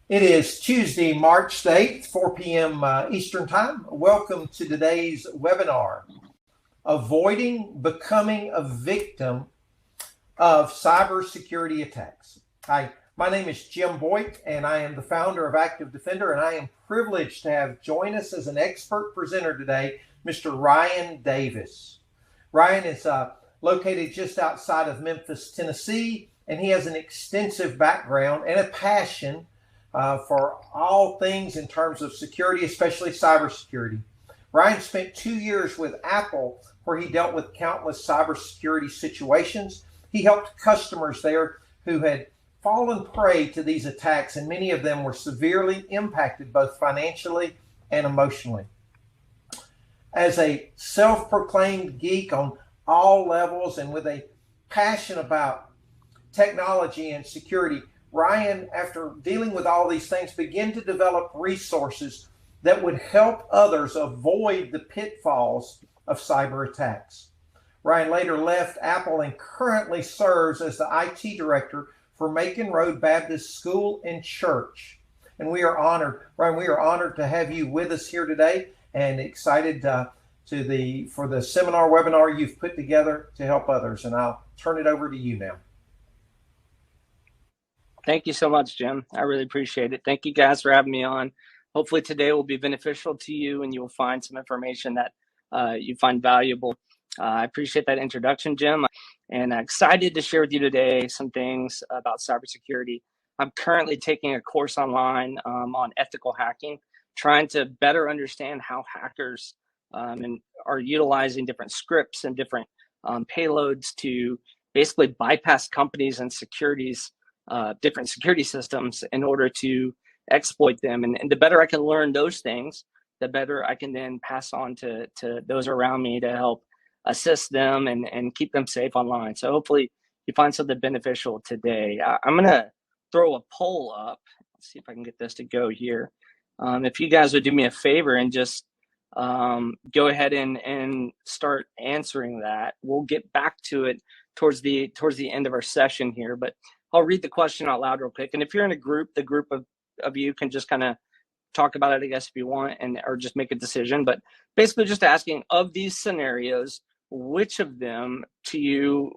It is Tuesday, March the 8th, 4 p.m. Eastern Time. Welcome to today's webinar, Avoiding Becoming a Victim of Cybersecurity Attacks. Hi, my name is Jim Boyte, and I am the founder of Active Defender, and I am privileged to have join us as an expert presenter today, Mr. Ryan Davis. Ryan is located just outside of Memphis, Tennessee, and he has an extensive background and a passion for all things in terms of security, especially cybersecurity. Ryan spent 2 years with Apple, where he dealt with countless cybersecurity situations. He helped customers there who had fallen prey to these attacks, and many of them were severely impacted both financially and emotionally. As a self-proclaimed geek on all levels and with a passion about technology and security, Ryan, after dealing with all these things, began to develop resources that would help others avoid the pitfalls of cyber attacks. Ryan later left Apple and currently serves as the IT director for Macon Road Baptist School and Church. And we are honored, Ryan, we are honored to have you with us here today and excited for the seminar webinar you've put together to help others. And I'll turn it over to you now. Thank you so much, Jim. I really appreciate it. Thank you guys for having me on. Hopefully today will be beneficial to you and you will find some information that you find valuable. I appreciate that introduction, Jim, and I'm excited to share with you today some things about cybersecurity. I'm currently taking a course online on ethical hacking, trying to better understand how hackers are utilizing different scripts and different payloads to basically bypass companies and different security systems in order to exploit them. And the better I can learn those things, the better I can then pass on to those around me to help assist them and keep them safe online. So hopefully you find something beneficial today. I'm going to throw a poll up. Let's see if I can get this to go here. If you guys would do me a favor and just go ahead and start answering that. We'll get back to it towards the end of our session here, but I'll read the question out loud real quick. And if you're in a group, the group of you can just kind of talk about it, I guess, if you want, or just make a decision. But basically just asking, of these scenarios, which of them do you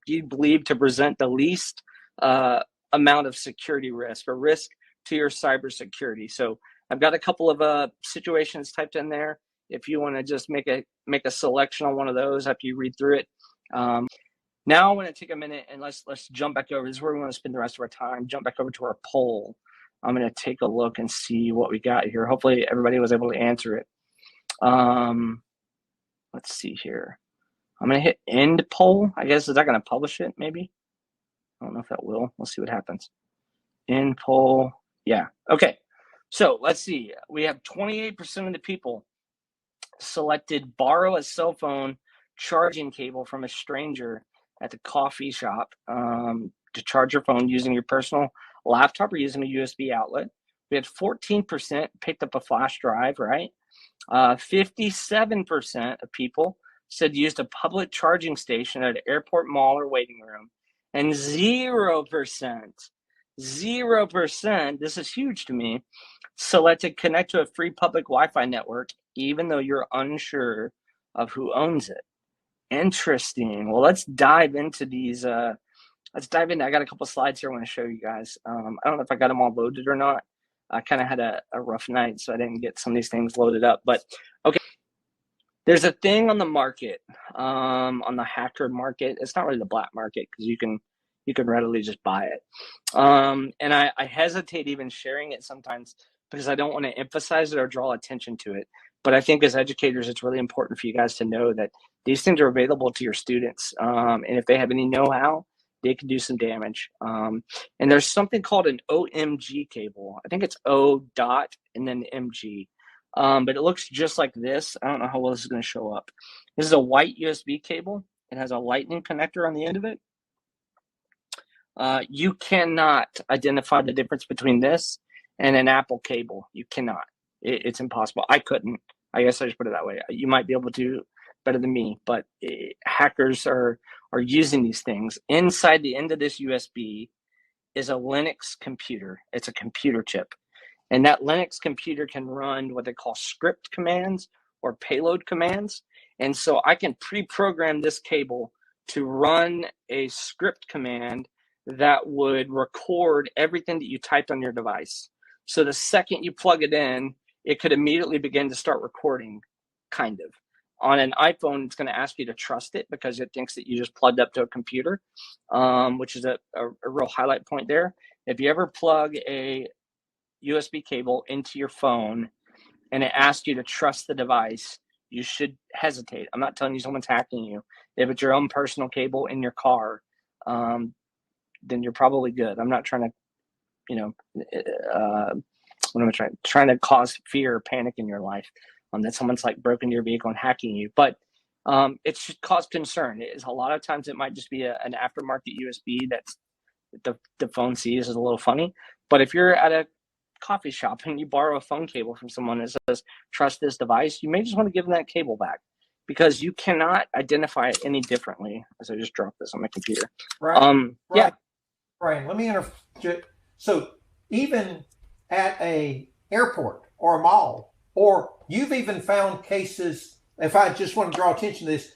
believe to present the least amount of security risk or risk to your cybersecurity? So I've got a couple of situations typed in there. If you want to just make a selection on one of those after you read through it. Now I want to take a minute and let's jump back over. This is where we want to spend the rest of our time. Jump back over to our poll. I'm going to take a look and see what we got here. Hopefully everybody was able to answer it. Let's see here. I'm going to hit end poll. I guess, is that going to publish it maybe? I don't know if that will. We'll see what happens. End poll. Yeah. Okay. So let's see. We have 28% of the people selected borrow a cell phone charging cable from a stranger at the coffee shop to charge your phone using your personal laptop or using a USB outlet. We had 14% picked up a flash drive, right? 57% of people said used a public charging station at an airport, mall, or waiting room. And 0%, this is huge to me, selected connect to a free public Wi-Fi network, even though you're unsure of who owns it. Interesting. Well, let's dive into these. Let's dive in. I got a couple slides here I want to show you guys. I don't know if I got them all loaded or not. I kind of had a rough night, so I didn't get some of these things loaded up. But okay, there's a thing on the market, on the hacker market. It's not really the black market because you can readily just buy it. And I hesitate even sharing it sometimes because I don't want to emphasize it or draw attention to it. But I think as educators, it's really important for you guys to know that these things are available to your students. And if they have any know-how, they can do some damage. And there's something called an OMG cable. I think it's O dot and then MG. But it looks just like this. I don't know how well this is going to show up. This is a white USB cable. It has a lightning connector on the end of it. You cannot identify the difference between this and an Apple cable. You cannot. It's impossible. I couldn't. I guess I just put it that way. You might be able to better than me, but hackers are using these things. Inside the end of this USB is a Linux computer. It's a computer chip. And that Linux computer can run what they call script commands or payload commands. And so I can pre-program this cable to run a script command that would record everything that you typed on your device. So the second you plug it in, it could immediately begin to start recording, kind of. On an iPhone, it's going to ask you to trust it because it thinks that you just plugged up to a computer, which is a real highlight point there. If you ever plug a USB cable into your phone and it asks you to trust the device, you should hesitate. I'm not telling you someone's hacking you. If it's your own personal cable in your car, then you're probably good. I'm not trying to, what am I trying to cause fear or panic in your life that someone's like broken your vehicle and hacking you. But it should cause concern. A lot of times it might just be an aftermarket USB that's the phone sees is a little funny. But if you're at a coffee shop and you borrow a phone cable from someone that says trust this device, you may just want to give them that cable back because you cannot identify it any differently. As I just dropped this on my computer. Right. Yeah. Brian, let me interrupt. So even at a airport or a mall, or you've even found cases, if I just want to draw attention to this,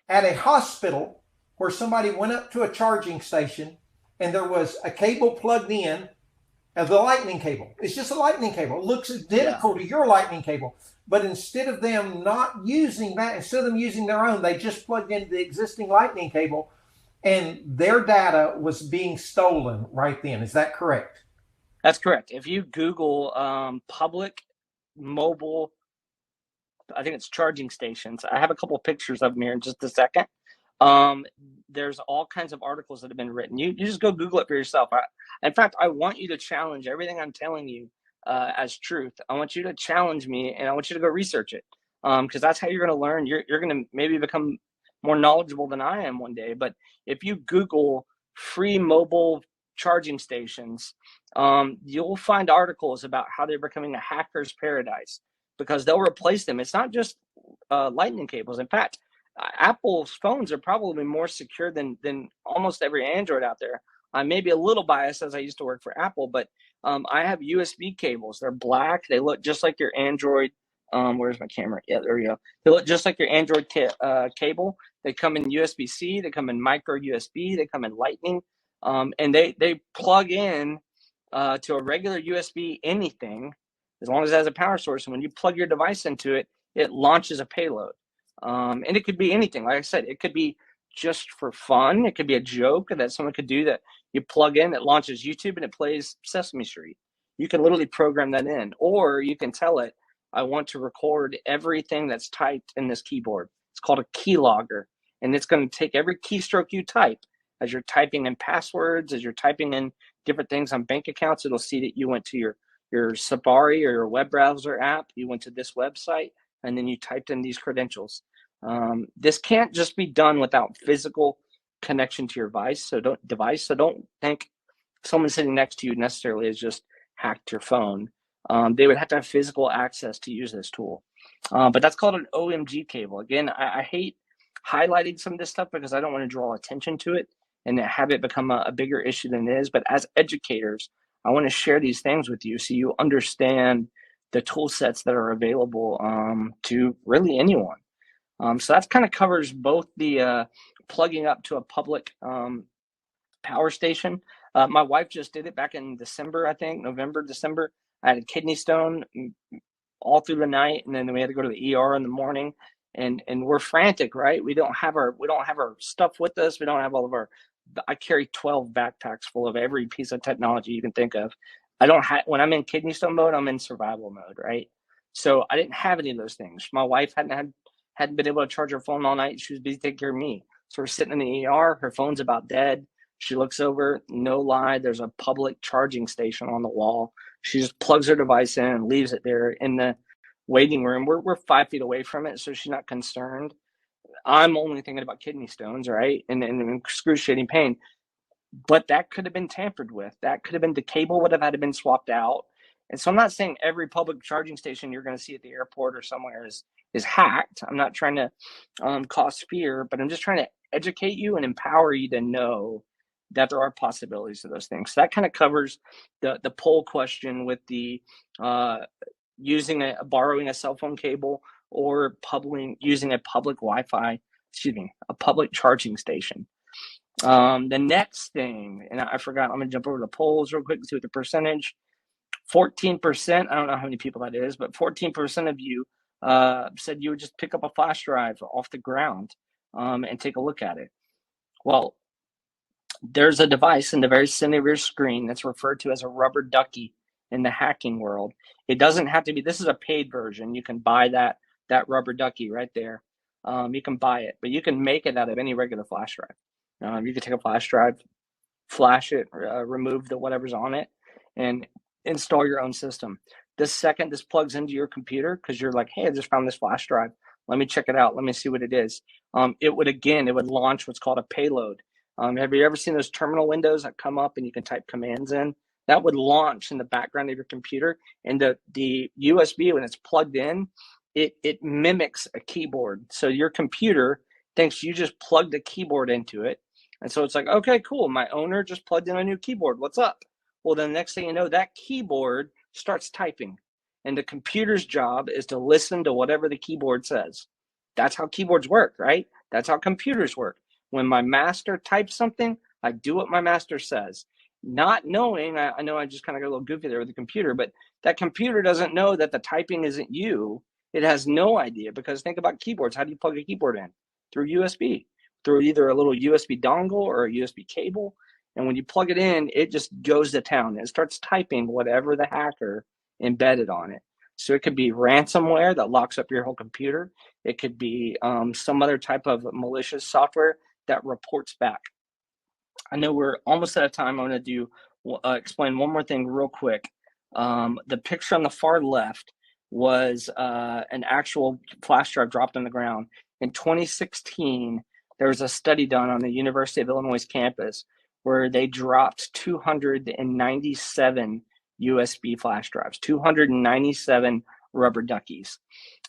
at a hospital where somebody went up to a charging station and there was a cable plugged in, the lightning cable. It's just a lightning cable. It looks identical to your lightning cable. But instead of them not using that, instead of them using their own, they just plugged in the existing lightning cable and their data was being stolen right then. Is that correct? That's correct. If you Google public mobile, I think it's charging stations. I have a couple of pictures of them here in just a second. There's all kinds of articles that have been written. You just go Google it for yourself. In fact, I want you to challenge everything I'm telling you as truth. I want you to challenge me, and I want you to go research it because that's how you're going to learn. You're going to maybe become more knowledgeable than I am one day. But if you Google free mobile charging stations, you'll find articles about how they're becoming a hacker's paradise because they'll replace them. It's not just lightning cables. In fact, Apple's phones are probably more secure than almost every Android out there. I may be a little biased as I used to work for Apple, but I have USB cables. They're black. They look just like your Android. Where's my camera? Yeah, there we go. They look just like your Android cable. They come in USB-C. They come in micro USB. They come in Lightning. And they plug in to a regular USB anything, as long as it has a power source. And when you plug your device into it, it launches a payload. And it could be anything. Like I said, it could be just for fun. It could be a joke that someone could do that you plug in, it launches YouTube and it plays Sesame Street. You can literally program that in, or you can tell it, I want to record everything that's typed in this keyboard. It's called a keylogger, and it's going to take every keystroke you type as you're typing in passwords, as you're typing in different things on bank accounts. It'll see that you went to your Safari or your web browser app, you went to this website, and then you typed in these credentials. This can't just be done without physical connection to your device. So don't think someone sitting next to you necessarily has just hacked your phone. They would have to have physical access to use this tool. But that's called an OMG cable. Again, I hate highlighting some of this stuff because I don't want to draw attention to it and have it become a bigger issue than it is. But as educators, I want to share these things with you so you understand the tool sets that are available to really anyone. So that kind of covers both the plugging up to a public power station. My wife just did it back in December, I think, November, December. I had a kidney stone all through the night, and then we had to go to the ER in the morning. And we're frantic, right? We don't have our stuff with us. We don't have all of our. I carry 12 backpacks full of every piece of technology you can think of. I don't have, when I'm in kidney stone mode, I'm in survival mode, right? So I didn't have any of those things. My wife hadn't been able to charge her phone all night. She was busy taking care of me. So we're sitting in the ER. Her phone's about dead. She looks over, no lie, there's a public charging station on the wall. She just plugs her device in and leaves it there in the waiting room. We're 5 feet away from it, so she's not concerned. I'm only thinking about kidney stones, right? And excruciating pain. But that could have been tampered with. That could have been, the cable would have had to been swapped out. And so I'm not saying every public charging station you're going to see at the airport or somewhere is hacked. I'm not trying to cause fear, but I'm just trying to educate you and empower you to know that there are possibilities of those things. So that kind of covers the poll question with the borrowing a cell phone cable or using a public Wi-Fi, a public charging station. The next thing, and I forgot, I'm gonna jump over the polls real quick and see what the percentage. 14%, I don't know how many people that is, but 14% of you said you would just pick up a flash drive off the ground and take a look at it. Well, there's a device in the very center of your screen that's referred to as a rubber ducky in the hacking world. It doesn't have to be, this is a paid version. You can buy that rubber ducky right there. You can buy it, but you can make it out of any regular flash drive. You can take a flash drive, flash it, remove the whatever's on it, and install your own system. The second this plugs into your computer, because you're like, hey, I just found this flash drive. Let me check it out. Let me see what it is. It would launch what's called a payload. Have you ever seen those terminal windows that come up and you can type commands in? That would launch in the background of your computer. And the USB, when it's plugged in, it mimics a keyboard. So your computer thinks you just plugged a keyboard into it. And so it's like, okay, cool. My owner just plugged in a new keyboard. What's up? Well, then the next thing you know, that keyboard starts typing. And the computer's job is to listen to whatever the keyboard says. That's how keyboards work, right? That's how computers work. When my master types something, I do what my master says. Not knowing, I know I just kind of got a little goofy there with the computer, but that computer doesn't know that the typing isn't you. It has no idea, because think about keyboards. How do you plug a keyboard in? Through USB, through either a little USB dongle or a USB cable. And when you plug it in, it just goes to town. It starts typing whatever the hacker embedded on it. So it could be ransomware that locks up your whole computer. It could be some other type of malicious software that reports back. I know we're almost out of time. I'm going to explain one more thing real quick. The picture on the far left was an actual flash drive dropped on the ground. In 2016, there was a study done on the University of Illinois campus where they dropped 297 USB flash drives, 297 rubber duckies.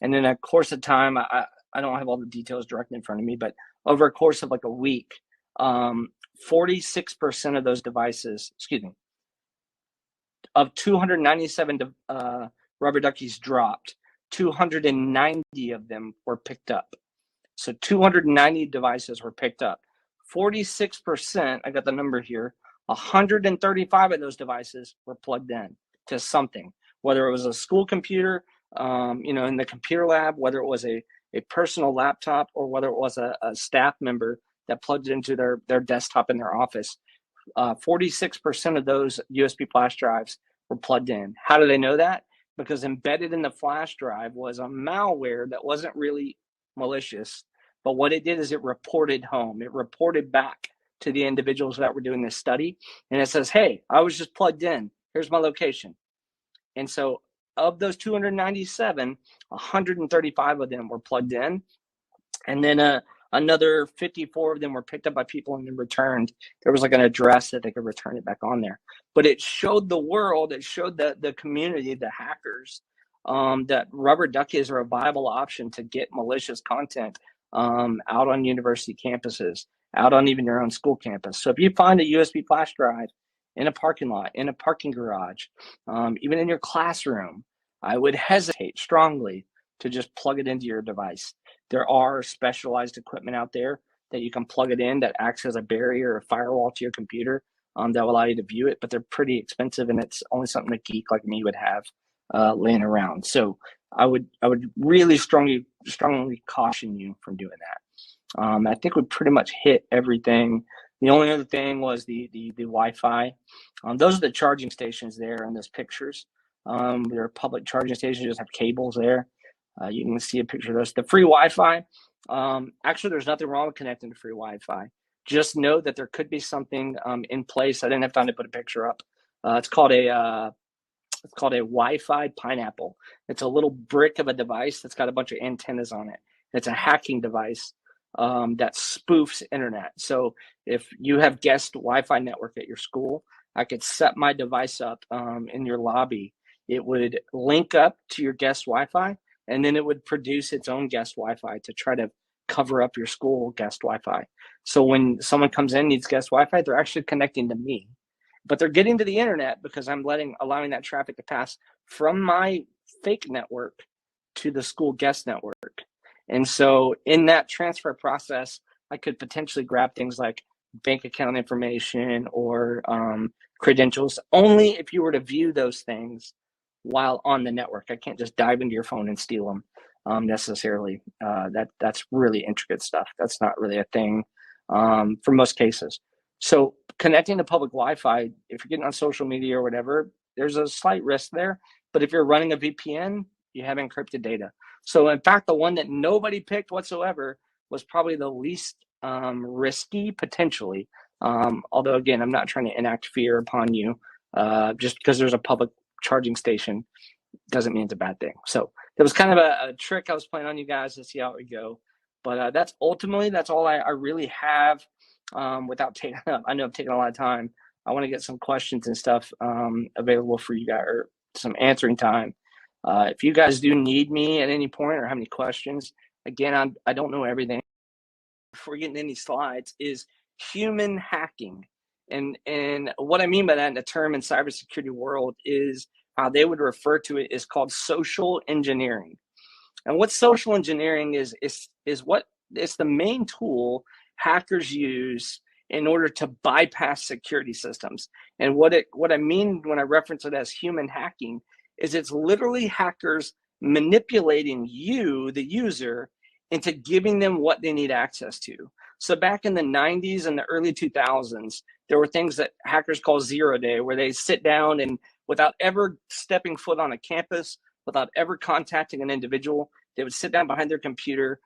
And in a course of time, I don't have all the details directly in front of me, but over a course of like a week, 46% of those devices, of 297 rubber duckies dropped, 290 of them were picked up. So 290 devices were picked up. 46%, I got the number here, 135 of those devices were plugged in to something, whether it was a school computer, in the computer lab, whether it was a personal laptop, or whether it was a staff member that plugged it into their desktop in their office. 46% of those USB flash drives were plugged in. How do they know that? Because embedded in the flash drive was a malware that wasn't really malicious, but what it did is it reported home. It reported back to the individuals that were doing this study, and it says, hey, I was just plugged in. Here's my location. And so of those 297, 135 of them were plugged in, and then another 54 of them were picked up by people and then returned. There was like an address that they could return it back on there. But it showed the world, it showed the community, the hackers, that rubber duckies are a viable option to get malicious content out on university campuses, out on even your own school campus. So if you find a USB flash drive in a parking lot, in a parking garage, even in your classroom, I would hesitate strongly to just plug it into your device. There are specialized equipment out there that you can plug it in that acts as a barrier or firewall to your computer that will allow you to view it, but they're pretty expensive, and it's only something a geek like me would have laying around. So I would really strongly caution you from doing that. I think we pretty much hit everything. The only other thing was the Wi-Fi. Those are the charging stations there in those pictures. They're public charging stations, just have cables there. You can see a picture of those. The free Wi-Fi, actually, there's nothing wrong with connecting to free Wi-Fi. Just know that there could be something in place. I didn't have time to put a picture up. It's called a Wi-Fi pineapple. It's a little brick of a device that's got a bunch of antennas on it. It's a hacking device that spoofs internet. So if you have guest Wi-Fi network at your school, I could set my device up in your lobby. It would link up to your guest Wi-Fi, and then it would produce its own guest Wi-Fi to try to cover up your school guest Wi-Fi. So when someone comes in, needs guest Wi-Fi, they're actually connecting to me, but they're getting to the internet because I'm allowing that traffic to pass from my fake network to the school guest network. And so in that transfer process, I could potentially grab things like bank account information or credentials, only if you were to view those things while on the network. I can't just dive into your phone and steal them necessarily. That's really intricate stuff. That's not really a thing for most cases. So connecting to public Wi-Fi, if you're getting on social media or whatever, there's a slight risk there. But if you're running a VPN, you have encrypted data. So in fact, the one that nobody picked whatsoever was probably the least risky potentially. Although again, I'm not trying to enact fear upon you. Just because there's a public charging station doesn't mean it's a bad thing. So it was kind of a trick I was playing on you guys to see how it would go. But that's all I really have without taking up. I know I'm taking a lot of time. I want to get some questions and stuff available for you guys, or some answering time. If you guys do need me at any point or have any questions, again, I don't know everything. Before getting any slides, is human hacking. And what I mean by that in the term in cybersecurity world is how they would refer to it is called social engineering. And what social engineering is what it's the main tool hackers use in order to bypass security systems. And what I mean when I reference it as human hacking is it's literally hackers manipulating you, the user, into giving them what they need access to. So back in the 90s and the early 2000s, there were things that hackers call zero day, where they sit down and without ever stepping foot on a campus, without ever contacting an individual, they would sit down behind their computer,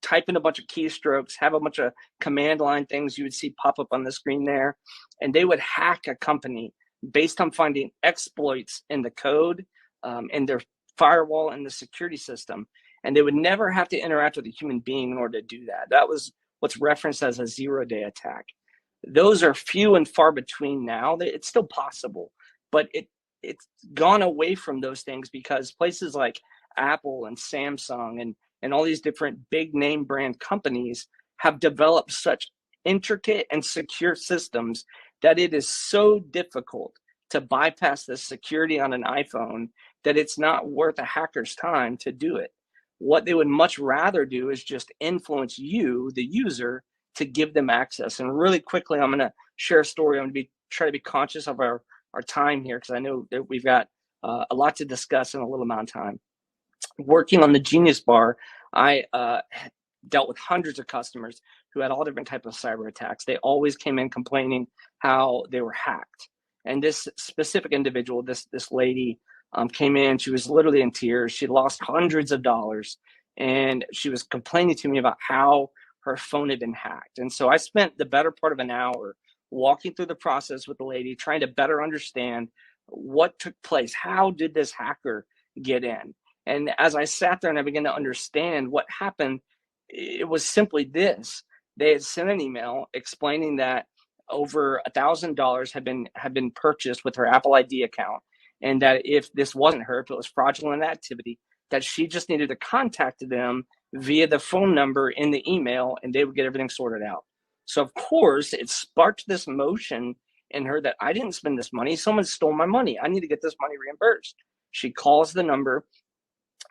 type in a bunch of keystrokes, have a bunch of command line things you would see pop up on the screen there, and they would hack a company based on finding exploits in the code, in their firewall and the security system. And they would never have to interact with a human being in order to do that. That was what's referenced as a zero-day attack. Those are few and far between now. It's still possible, but it's gone away from those things because places like Apple and Samsung and all these different big name brand companies have developed such intricate and secure systems that it is so difficult to bypass the security on an iPhone that it's not worth a hacker's time to do it. What they would much rather do is just influence you, the user, to give them access. And really quickly, I'm going to share a story. I'm going to try to be conscious of our time here, because I know that we've got a lot to discuss in a little amount of time. Working on the Genius Bar, I dealt with hundreds of customers who had all different types of cyber attacks. They always came in complaining how they were hacked. And this specific individual, this lady, came in. She was literally in tears. She lost hundreds of dollars, and she was complaining to me about how her phone had been hacked. And so I spent the better part of an hour walking through the process with the lady, trying to better understand what took place. How did this hacker get in? And as I sat there and I began to understand what happened, it was simply this. They had sent an email explaining that over $1,000 had been purchased with her Apple ID account, and that if this wasn't her, if it was fraudulent activity, that she just needed to contact them via the phone number in the email, and they would get everything sorted out. So of course, it sparked this motion in her that I didn't spend this money. Someone stole my money. I need to get this money reimbursed. She calls the number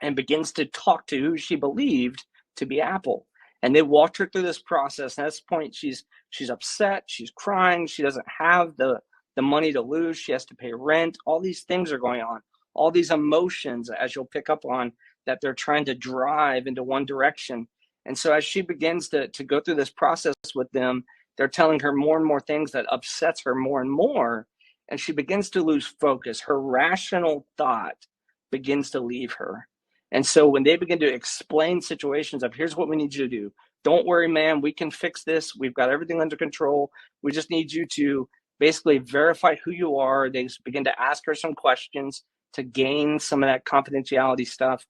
and begins to talk to who she believed to be Apple. And they walked her through this process. And at this point, she's upset. She's crying. She doesn't have the money to lose. She has to pay rent. All these things are going on. All these emotions, as you'll pick up on, that they're trying to drive into one direction. And so as she begins to go through this process with them, they're telling her more and more things that upsets her more and more. And she begins to lose focus. Her rational thought begins to leave her. And so when they begin to explain situations of, here's what we need you to do. Don't worry, man, we can fix this. We've got everything under control. We just need you to basically verify who you are. They begin to ask her some questions to gain some of that confidentiality stuff,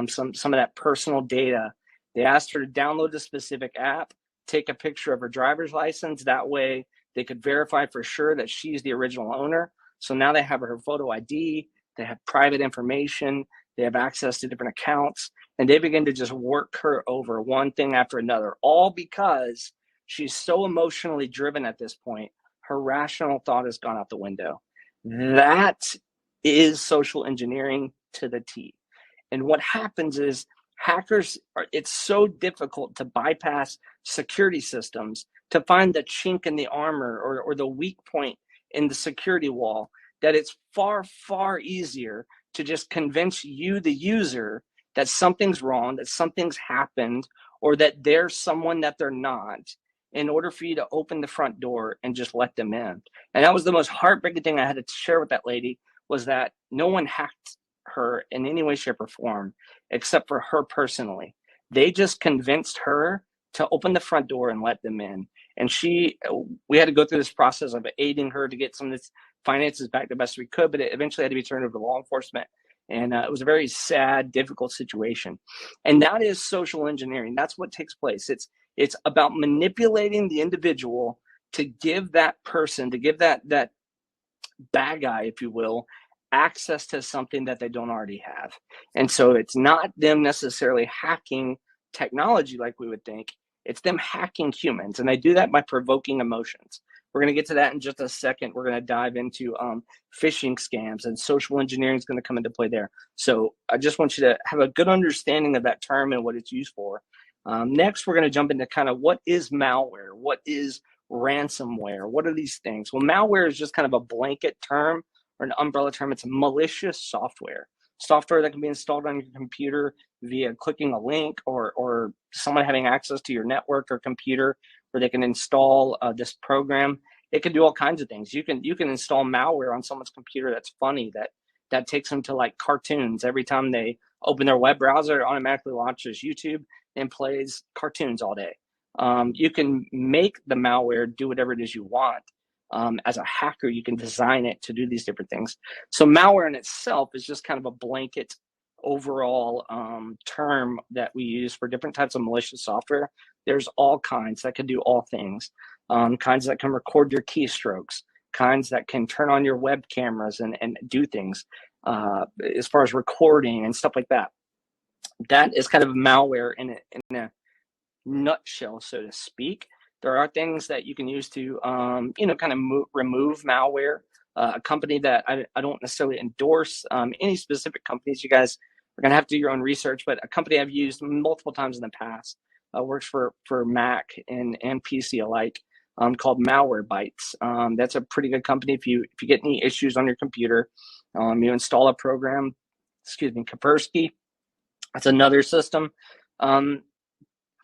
some of that personal data. They asked her to download a specific app, take a picture of her driver's license. That way they could verify for sure that she's the original owner. So now they have her photo ID. They have private information. They have access to different accounts, and they begin to just work her over one thing after another, all because she's so emotionally driven at this point. Her rational thought has gone out the window. That is social engineering to the T. And what happens is hackers it's so difficult to bypass security systems, to find the chink in the armor or the weak point in the security wall, that it's far, far easier to just convince you, the user, that something's wrong, that something's happened, or that they're someone that they're not, in order for you to open the front door and just let them in. And that was the most heartbreaking thing I had to share with that lady, was that no one hacked her in any way, shape, or form, except for her personally. They just convinced her to open the front door and let them in. And we had to go through this process of aiding her to get some of this finances back the best we could, but it eventually had to be turned over to law enforcement. And it was a very sad, difficult situation. And that is social engineering. That's what takes place. It's about manipulating the individual to give that person, to give that bad guy, if you will, access to something that they don't already have. And so it's not them necessarily hacking technology like we would think. It's them hacking humans. And they do that by provoking emotions. We're going to get to that in just a second. We're going to dive into phishing scams, and social engineering is going to come into play there. So I just want you to have a good understanding of that term and what it's used for. Next, we're going to jump into kind of what is malware? What is ransomware? What are these things? Well, malware is just kind of a blanket term or an umbrella term. It's malicious software that can be installed on your computer via clicking a link or someone having access to your network or computer where they can install this program. It can do all kinds of things. You can install malware on someone's computer that's funny, that takes them to like cartoons. Every time they open their web browser, it automatically launches YouTube and plays cartoons all day. You can make the malware do whatever it is you want. As a hacker, you can design it to do these different things. So malware in itself is just kind of a blanket overall term that we use for different types of malicious software. There's all kinds that can do all things, kinds that can record your keystrokes, kinds that can turn on your web cameras and do things as far as recording and stuff like that. That is kind of malware in a nutshell, so to speak. There are things that you can use to, kind of remove malware. A company that I don't necessarily endorse any specific companies. You guys are going to have to do your own research, but a company I've used multiple times in the past works for Mac and PC alike, called Malwarebytes. That's a pretty good company. If you get any issues on your computer, you install a program, Kaspersky. That's another system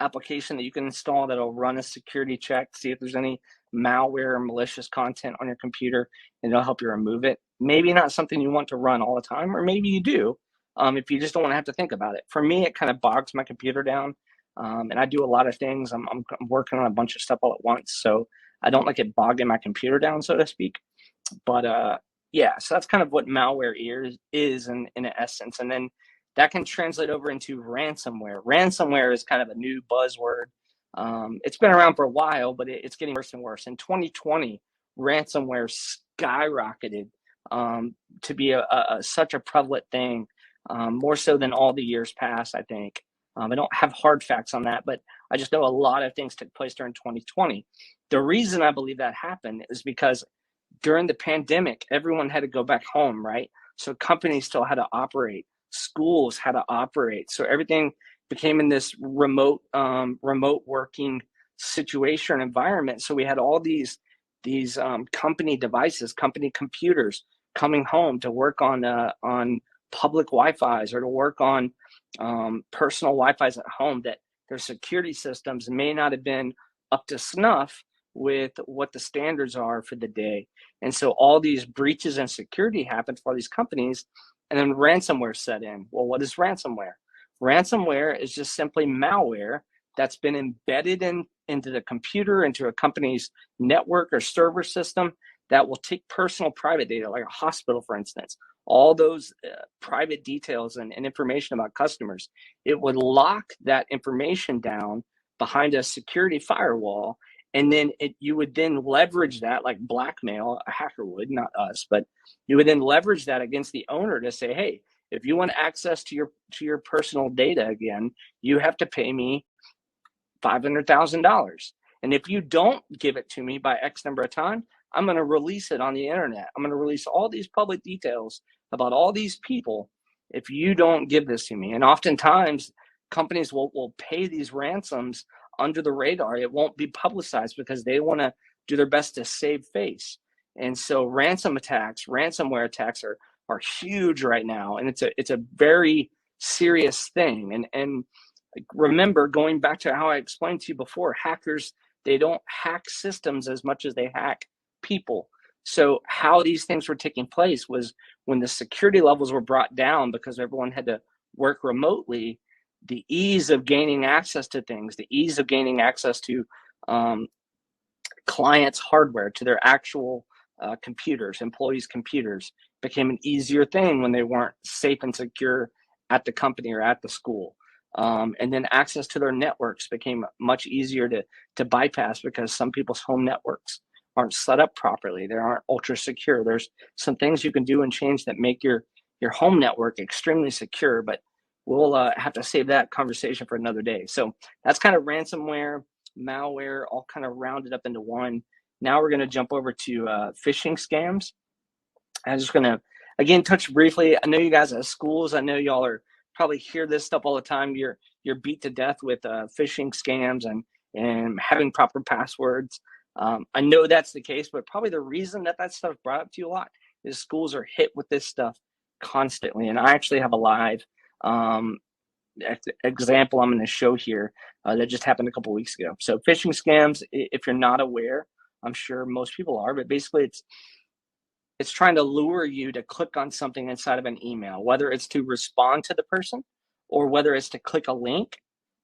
application that you can install that'll run a security check, see if there's any malware or malicious content on your computer, and it'll help you remove it. Maybe not something you want to run all the time, or maybe you do, if you just don't want to have to think about it. For me, it kind of bogs my computer down, and I do a lot of things. I'm working on a bunch of stuff all at once, so I don't like it bogging my computer down, so to speak. But yeah, so that's kind of what malware is in essence. And then that can translate over into ransomware. Ransomware is kind of a new buzzword. It's been around for a while, but it's getting worse and worse. In 2020, ransomware skyrocketed to be such a prevalent thing, more so than all the years past, I think. I don't have hard facts on that, but I just know a lot of things took place during 2020. The reason I believe that happened is because during the pandemic, everyone had to go back home, right? So companies still had to operate. Schools had to operate. So everything became in this remote working situation and environment. So we had all these company devices, company computers coming home to work on public Wi-Fi's or to work on personal Wi-Fi's at home, that their security systems may not have been up to snuff with what the standards are for the day. And so all these breaches in security happened for all these companies. And then ransomware set in. Well, what is ransomware? Ransomware is just simply malware that's been embedded into the computer, into a company's network or server system, that will take personal private data, like a hospital, for instance, all those private details and information about customers. It would lock that information down behind a security firewall. And then you would then leverage that, like blackmail, a hacker would, not us, but you would then leverage that against the owner to say, hey, if you want access to your personal data again, you have to pay me $500,000. And if you don't give it to me by X number of time, I'm going to release it on the internet. I'm going to release all these public details about all these people if you don't give this to me. And oftentimes companies will pay these ransoms under the radar. It won't be publicized because they want to do their best to save face. And so ransomware attacks are huge right now. And it's a very serious thing. And remember, going back to how I explained to you before, hackers, they don't hack systems as much as they hack people. So how these things were taking place was when the security levels were brought down because everyone had to work remotely, the ease of gaining access to things, the ease of gaining access to clients' hardware, to their actual computers, employees' computers, became an easier thing when they weren't safe and secure at the company or at the school. And then access to their networks became much easier to bypass because some people's home networks aren't set up properly. They aren't ultra secure. There's some things you can do and change that make your home network extremely secure, but we'll have to save that conversation for another day. So that's kind of ransomware, malware, all kind of rounded up into one. Now we're going to jump over to phishing scams. I'm just going to, again, touch briefly. I know you guys at schools, I know y'all are probably hear this stuff all the time. You're beat to death with phishing scams and having proper passwords. I know that's the case, but probably the reason that stuff brought up to you a lot is schools are hit with this stuff constantly. And I actually have a live example I'm going to show here that just happened a couple weeks ago. So phishing scams, if you're not aware, I'm sure most people are, but basically it's trying to lure you to click on something inside of an email, whether it's to respond to the person or whether it's to click a link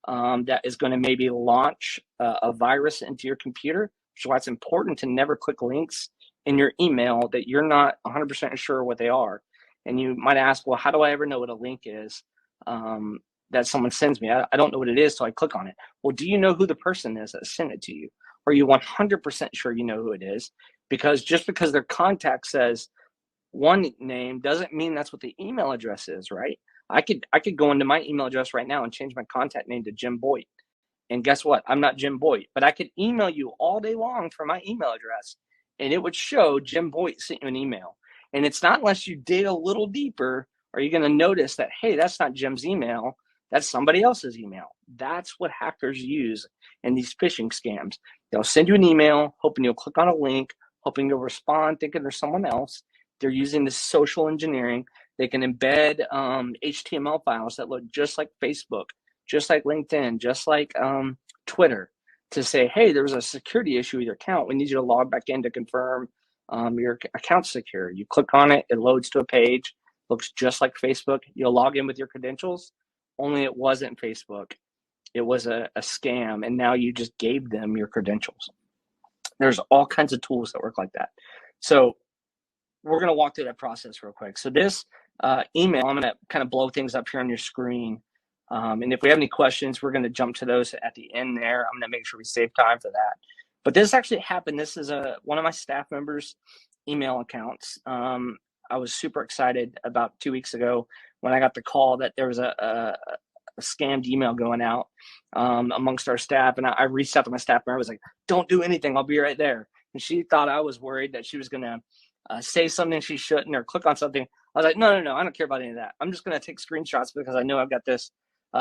that is going to maybe launch a virus into your computer. Which is why it's important to never click links in your email that you're not 100% sure what they are. And you might ask, well, how do I ever know what a link is that someone sends me? I don't know what it is, so I click on it. Well, do you know who the person is that sent it to you? Are you 100% sure you know who it is? Because just because their contact says one name doesn't mean that's what the email address is, right? I could go into my email address right now and change my contact name to Jim Boyte. And guess what? I'm not Jim Boyte, but I could email you all day long from my email address and it would show Jim Boyte sent you an email. And it's not unless you dig a little deeper are you going to notice that, hey, that's not Jim's email. That's somebody else's email. That's what hackers use in these phishing scams. They'll send you an email, hoping you'll click on a link, hoping you'll respond, thinking there's someone else. They're using this social engineering. They can embed HTML files that look just like Facebook, just like LinkedIn, just like Twitter, to say, hey, there was a security issue with your account. We need you to log back in to confirm your account's secure. You click on it, it loads to a page, looks just like Facebook. You'll log in with your credentials, only it wasn't Facebook. It was a scam, and now you just gave them your credentials. There's all kinds of tools that work like that. So we're going to walk through that process real quick. So this email, I'm going to kind of blow things up here on your screen. And if we have any questions, we're going to jump to those at the end there. I'm going to make sure we save time for that. But this actually happened. This is one of my staff members' email accounts. I was super excited about 2 weeks ago when I got the call that there was a scammed email going out amongst our staff. And I reached out to my staff member. I was like, don't do anything. I'll be right there. And she thought I was worried that she was going to say something she shouldn't or click on something. I was like, no, I don't care about any of that. I'm just going to take screenshots because I know I've got this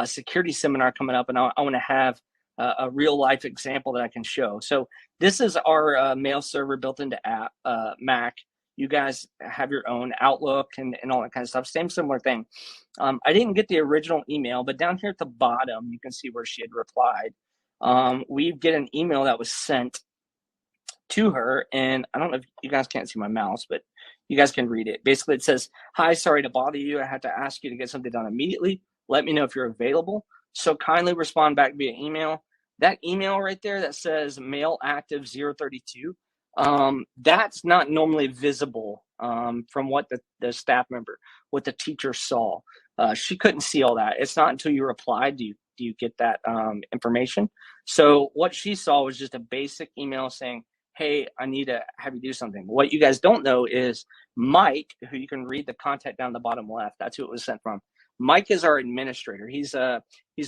security seminar coming up and I want to have a real life example that I can show. So this is our mail server built into Mac. You guys have your own Outlook and all that kind of stuff. Same similar thing. I didn't get the original email, but down here at the bottom, you can see where she had replied. We get an email that was sent to her, and I don't know if you guys can't see my mouse, but you guys can read it. Basically, it says, hi, sorry to bother you. I had to ask you to get something done immediately. Let me know if you're available. So kindly respond back via email. That email right there that says mail active 032, that's not normally visible from what the staff member, what the teacher saw. She couldn't see all that. It's not until you replied do you get that information. So what she saw was just a basic email saying, hey, I need to have you do something. What you guys don't know is Mike, who you can read the contact down the bottom left, that's who it was sent from. Mike is our administrator. He's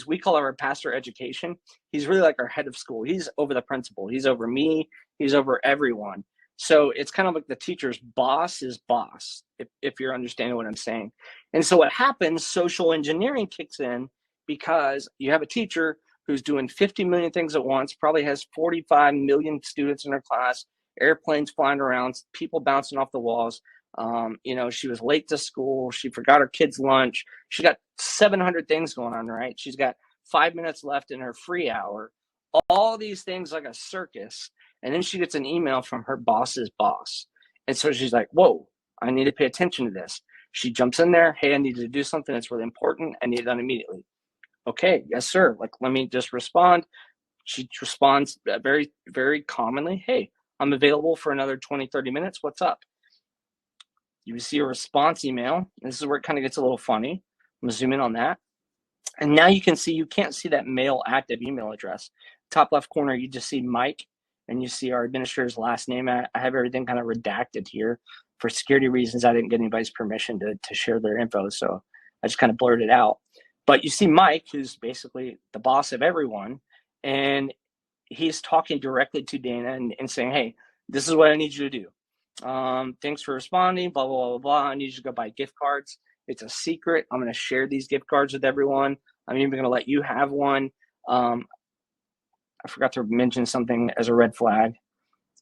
we call our pastor education. He's really like our head of school. He's over the principal. He's over me. He's over everyone. So it's kind of like the teacher's boss's boss, if you're understanding what I'm saying. And so what happens, social engineering kicks in because you have a teacher who's doing 50 million things at once, probably has 45 million students in her class, airplanes flying around, people bouncing off the walls. She was late to school. She forgot her kid's lunch. She got 700 things going on, right? She's got 5 minutes left in her free hour. All these things like a circus. And then she gets an email from her boss's boss. And so she's like, whoa, I need to pay attention to this. She jumps in there. Hey, I need to do something that's really important. I need it done immediately. Okay, yes, sir. Like, let me just respond. She responds very, very commonly. Hey, I'm available for another 20, 30 minutes. What's up? You see a response email. This is where it kind of gets a little funny. I'm going to zoom in on that. And now you can see, you can't see that mail active email address. Top left corner, you just see Mike, and you see our administrator's last name. I have everything kind of redacted here. For security reasons, I didn't get anybody's permission to share their info, so I just kind of blurred it out. But you see Mike, who's basically the boss of everyone, and he's talking directly to Dana and saying, hey, this is what I need you to do. Thanks for responding, blah, blah, blah, blah. I need you to go buy gift cards. It's a secret. I'm going to share these gift cards with everyone. I'm even going to let you have one. I forgot to mention something as a red flag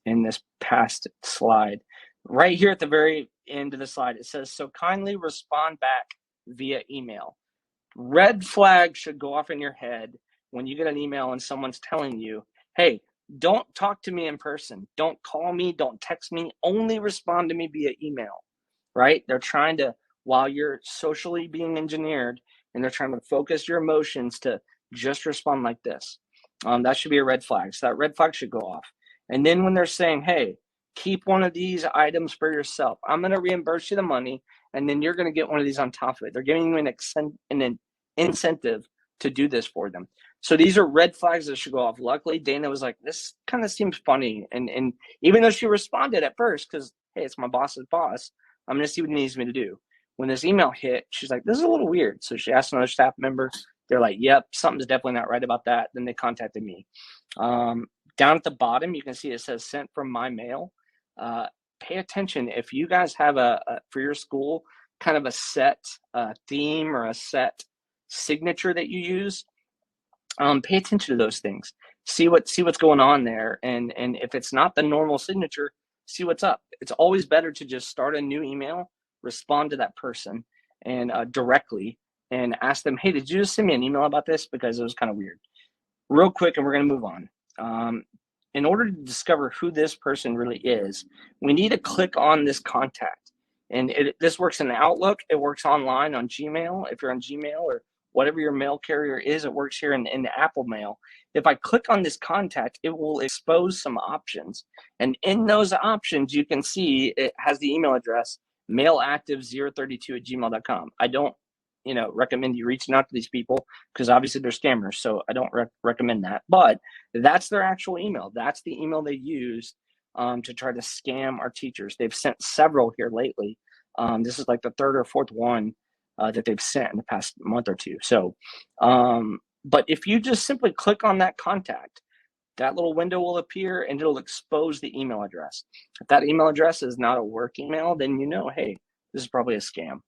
in this past slide. Right here at the very end of the slide, it says, so kindly respond back via email. Red flag should go off in your head when you get an email and someone's telling you, hey, don't talk to me in person. Don't call me. Don't text me. Only respond to me via email, right? They're trying to, while you're socially being engineered, and they're trying to focus your emotions to just respond like this. That should be a red flag. So that red flag should go off. And then when they're saying, hey, keep one of these items for yourself. I'm going to reimburse you the money, and then you're going to get one of these on top of it. They're giving you an incentive to do this for them. So these are red flags that should go off. Luckily, Dana was like, this kind of seems funny. And even though she responded at first, because, hey, it's my boss's boss, I'm going to see what he needs me to do. When this email hit, she's like, this is a little weird. So she asked another staff member. They're like, yep, something's definitely not right about that. Then they contacted me. Down at the bottom, you can see it says sent from my mail. Pay attention. If you guys have for your school, kind of a set theme or a set signature that you use, pay attention to those things. See what's going on there. And if it's not the normal signature, see what's up. It's always better to just start a new email, respond to that person and directly, and ask them, hey, did you just send me an email about this? Because it was kind of weird. Real quick, and we're going to move on. In order to discover who this person really is, we need to click on this contact. And this works in Outlook. It works online on Gmail. If you're on Gmail or whatever your mail carrier is, it works here in the Apple Mail. If I click on this contact, it will expose some options. And in those options, you can see it has the email address, mailactive032@gmail.com. I don't recommend you reaching out to these people because obviously they're scammers. So I don't recommend that. But that's their actual email. That's the email they used to try to scam our teachers. They've sent several here lately. This is like the third or fourth one that they've sent in the past month or two. So, but if you just simply click on that contact, that little window will appear and it'll expose the email address. If that email address is not a work email, then hey, this is probably a scam.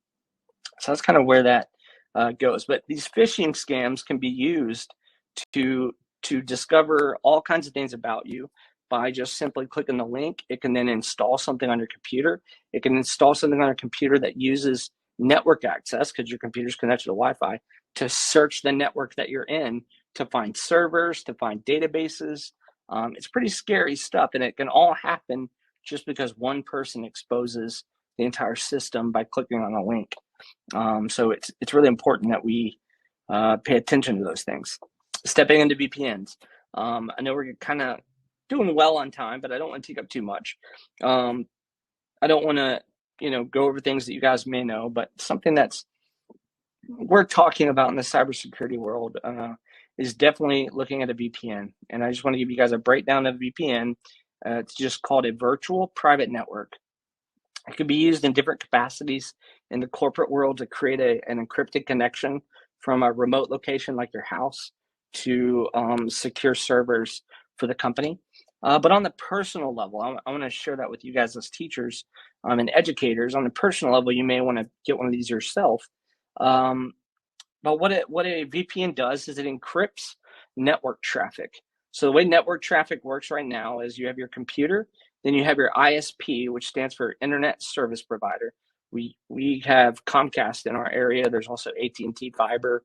So that's kind of where that goes. But these phishing scams can be used to discover all kinds of things about you by just simply clicking the link. It can then install something on your computer. It can install something on your computer that uses network access, because your computer's connected to Wi-Fi, to search the network that you're in, to find servers, to find databases. It's pretty scary stuff, and it can all happen just because one person exposes the entire system by clicking on a link. So it's really important that we pay attention to those things. Stepping into VPNs. I know we're kind of doing well on time, but I don't want to take up too much. I don't want to, go over things that you guys may know, but something that's we're talking about in the cybersecurity world is definitely looking at a VPN. And I just want to give you guys a breakdown of VPN. It's just called a virtual private network. It could be used in different capacities in the corporate world to create an encrypted connection from a remote location like your house to secure servers for the company. But on the personal level, I want to share that with you guys as teachers and educators. On the personal level, you may want to get one of these yourself. But what a VPN does is it encrypts network traffic. So the way network traffic works right now is you have your computer, then you have your ISP, which stands for Internet Service Provider. We have Comcast in our area. There's also AT&T Fiber.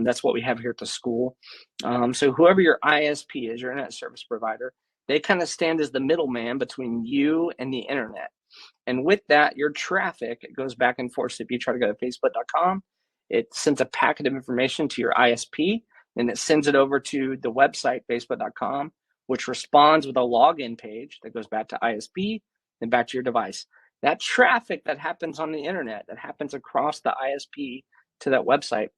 That's what we have here at the school. So whoever your ISP is, your Internet Service Provider, they kind of stand as the middleman between you and the internet. And with that, your traffic goes back and forth. So if you try to go to facebook.com, it sends a packet of information to your ISP, and it sends it over to the website, facebook.com, which responds with a login page that goes back to ISP and back to your device. That traffic that happens on the internet, that happens across the ISP to that website,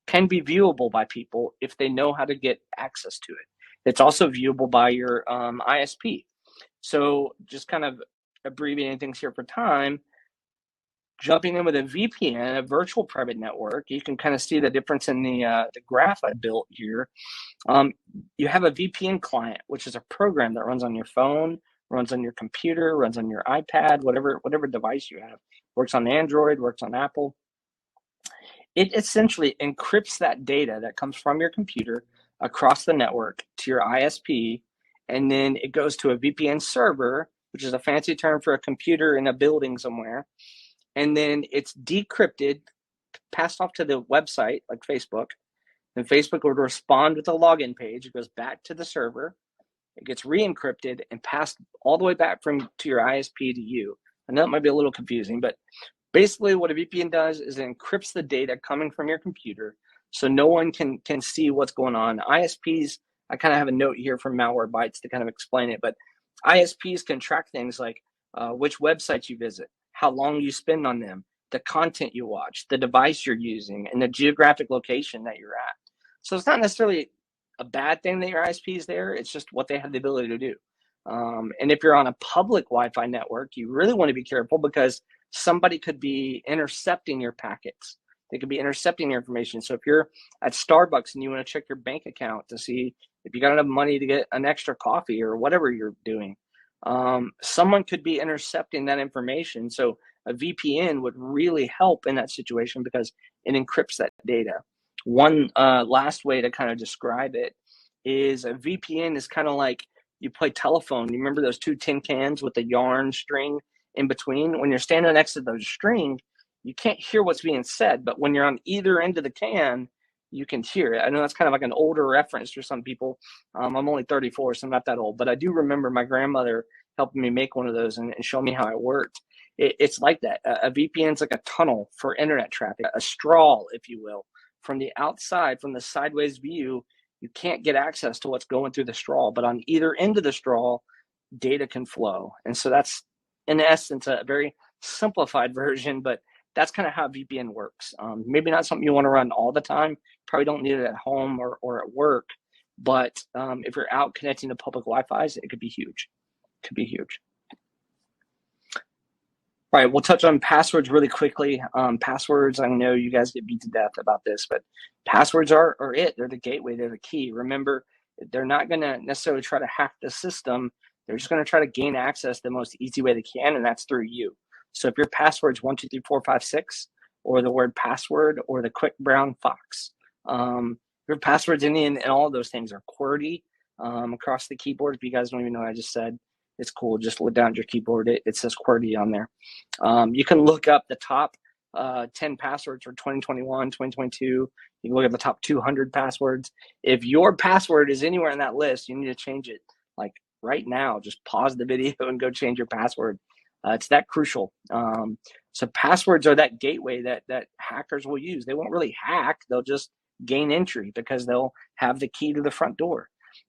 can be viewable by people if they know how to get access to it. It's also viewable by your ISP. So just kind of abbreviating things here for time, jumping in with a VPN, a virtual private network, you can kind of see the difference in the graph I built here. You have a VPN client, which is a program that runs on your phone, runs on your computer, runs on your iPad, whatever device you have. Works on Android, works on Apple. It essentially encrypts that data that comes from your computer across the network to your ISP, and then it goes to a VPN server, which is a fancy term for a computer in a building somewhere. And then it's decrypted, passed off to the website like Facebook, and Facebook would respond with a login page. It goes back to the server, it gets re-encrypted and passed all the way back to your ISP to you. I know it might be a little confusing, but basically what a VPN does is it encrypts the data coming from your computer so no one can see what's going on. ISPs, I kind of have a note here from Malwarebytes to kind of explain it, but ISPs can track things like which websites you visit, how long you spend on them, the content you watch, the device you're using, and the geographic location that you're at. So it's not necessarily a bad thing that your ISP is there. It's just what they have the ability to do. And if you're on a public Wi-Fi network, you really want to be careful because somebody could be intercepting your packets. They could be intercepting your information. So if you're at Starbucks and you want to check your bank account to see if you got enough money to get an extra coffee or whatever you're doing, someone could be intercepting that information. So a VPN would really help in that situation because it encrypts that data. One last way to kind of describe it is a VPN is kind of like you play telephone. You remember those two tin cans with the yarn string in between? When you're standing next to those string, you can't hear what's being said, but when you're on either end of the can, you can hear it. I know that's kind of like an older reference for some people. I'm only 34, so I'm not that old, but I do remember my grandmother helping me make one of those and show me how it worked. It's like that. A VPN is like a tunnel for internet traffic, a straw, if you will. From the outside, from the sideways view, you can't get access to what's going through the straw, but on either end of the straw, data can flow. And so that's, in essence, a very simplified version, but that's kind of how VPN works. Maybe not something you want to run all the time. Probably don't need it at home or at work. But if you're out connecting to public Wi-Fi's, it could be huge. Could be huge. All right, we'll touch on passwords really quickly. Passwords, I know you guys get beat to death about this, but passwords are it. They're the gateway. They're the key. Remember, they're not going to necessarily try to hack the system. They're just going to try to gain access the most easy way they can, and that's through you. So if your password's 1234556, or the word password, or the quick brown fox, your password's Indian, and all of those things are QWERTY across the keyboard. If you guys don't even know what I just said, it's cool. Just look down at your keyboard. It says QWERTY on there. You can look up the top 10 passwords for 2021, 2022. You can look at the top 200 passwords. If your password is anywhere in that list, you need to change it like right now. Just pause the video and go change your password. It's that crucial. So passwords are that gateway that hackers will use. They won't really hack. They'll just gain entry because they'll have the key to the front door.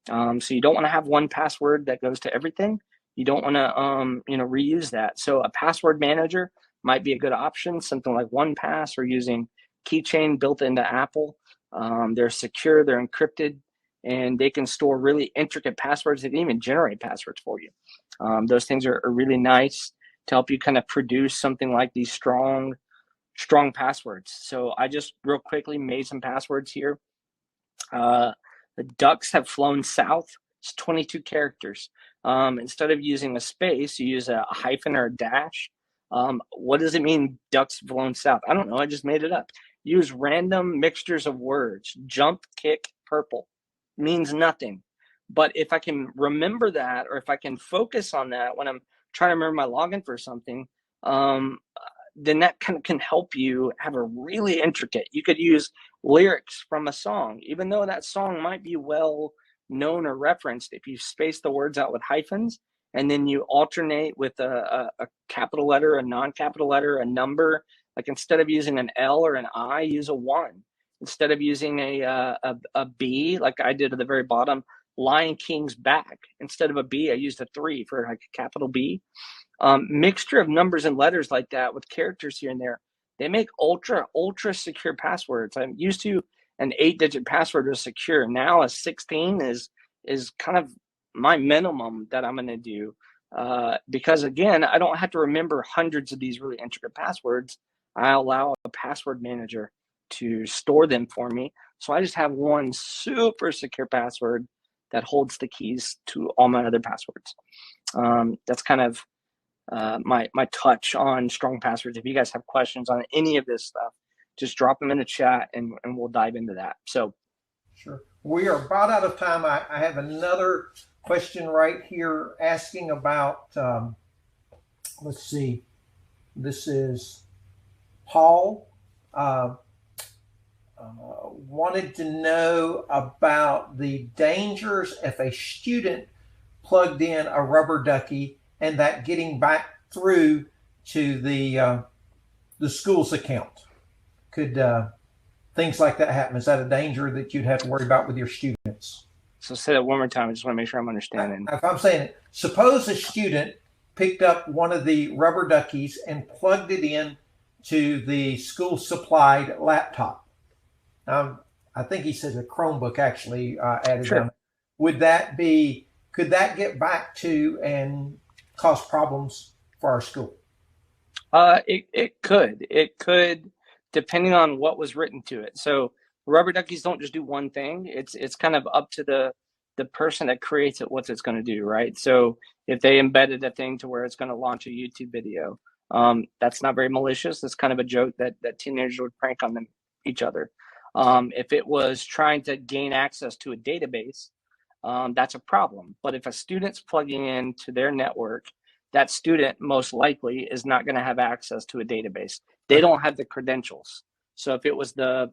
So you don't want to have one password that goes to everything. You don't want to reuse that. So a password manager might be a good option, something like 1Pass or using Keychain built into Apple. They're secure, they're encrypted, and they can store really intricate passwords. They can even generate passwords for you. Those things are really nice to help you kind of produce something like these strong passwords. So I just real quickly made some passwords here. The ducks have flown south. It's 22 characters. Instead of using a space, you use a hyphen or a dash. What does it mean, ducks flown south? I don't know. I just made it up. Use random mixtures of words. Jump, kick, purple. Means nothing. But if I can remember that, or if I can focus on that when I'm trying to remember my login for something, then that can help you have a really intricate. You could use lyrics from a song, even though that song might be well known or referenced. If you space the words out with hyphens, and then you alternate with a capital letter, a non-capital letter, a number, like instead of using an L or an I, use a 1. Instead of using a B, like I did at the very bottom, Lion King's back. Instead of a B, I used a 3 for like a capital B. Mixture of numbers and letters like that with characters here and there, they make ultra secure passwords. I'm used to an 8-digit password was secure. Now a 16 is kind of my minimum that I'm going to do, because again, I don't have to remember hundreds of these really intricate passwords. I allow a password manager to store them for me. So I just have one super secure password that holds the keys to all my other passwords. That's kind of my touch on strong passwords. If you guys have questions on any of this stuff, just drop them in the chat and we'll dive into that. So sure. We are about out of time. I have another question right here asking about, let's see, this is Paul. Wanted to know about the dangers if a student plugged in a rubber ducky and that getting back through to the school's account. Could things like that happen? Is that a danger that you'd have to worry about with your students? So say that one more time. I just want to make sure I'm understanding. If I'm saying it, suppose a student picked up one of the rubber duckies and plugged it in to the school supplied laptop. I think he says a Chromebook actually added Sure. on. Could that get back to and cause problems for our school? It could, depending on what was written to it. So rubber duckies don't just do one thing. It's kind of up to the person that creates it, what it's going to do, right? So if they embedded a thing to where it's going to launch a YouTube video, that's not very malicious. That's kind of a joke that teenagers would prank on each other. If it was trying to gain access to a database, that's a problem. But if a student's plugging into their network, that student most likely is not going to have access to a database. They don't have the credentials. So if it was the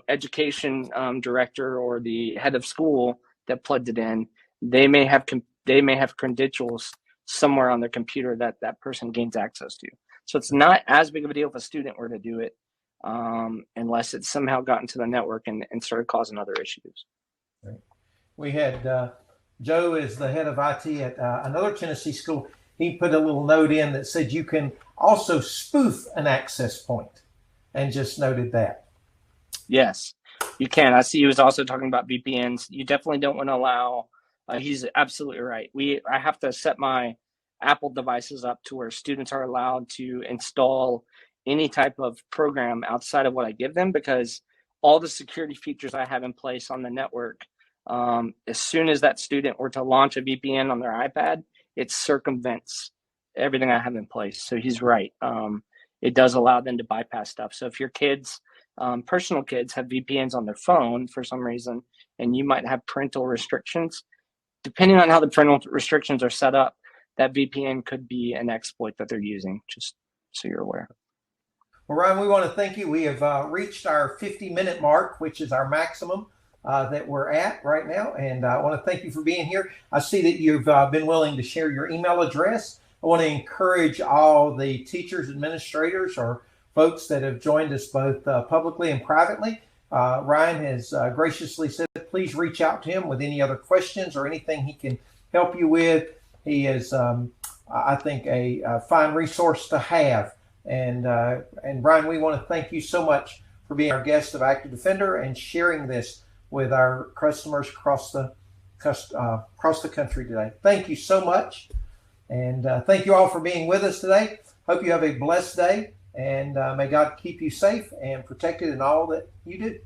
education director or the head of school that plugged it in, they may have credentials somewhere on their computer that person gains access to. So it's not as big of a deal if a student were to do it, unless it's somehow gotten to the network and started causing other issues. Right. We had Joe is the head of IT at another Tennessee school. He put a little note in that said you can also spoof an access point, and just noted that. Yes, you can. I see he was also talking about VPNs. You definitely don't want to allow, he's absolutely right. I have to set my Apple devices up to where students are allowed to install any type of program outside of what I give them, because all the security features I have in place on the network, as soon as that student were to launch a VPN on their iPad, it circumvents everything I have in place. So he's right. It does allow them to bypass stuff. So if your kids, personal kids, have VPNs on their phone for some reason, and you might have parental restrictions, depending on how the parental restrictions are set up, that VPN could be an exploit that they're using, just so you're aware. Well, Ryan, we want to thank you. We have reached our 50-minute mark, which is our maximum that we're at right now. And I want to thank you for being here. I see that you've been willing to share your email address. I want to encourage all the teachers, administrators, or folks that have joined us both publicly and privately. Ryan has graciously said, please reach out to him with any other questions or anything he can help you with. He is, I think, a fine resource to have. And Ryan, we want to thank you so much for being our guest of Active Defender and sharing this with our customers across the country today. Thank you so much. And thank you all for being with us today. Hope you have a blessed day, and may God keep you safe and protected in all that you do.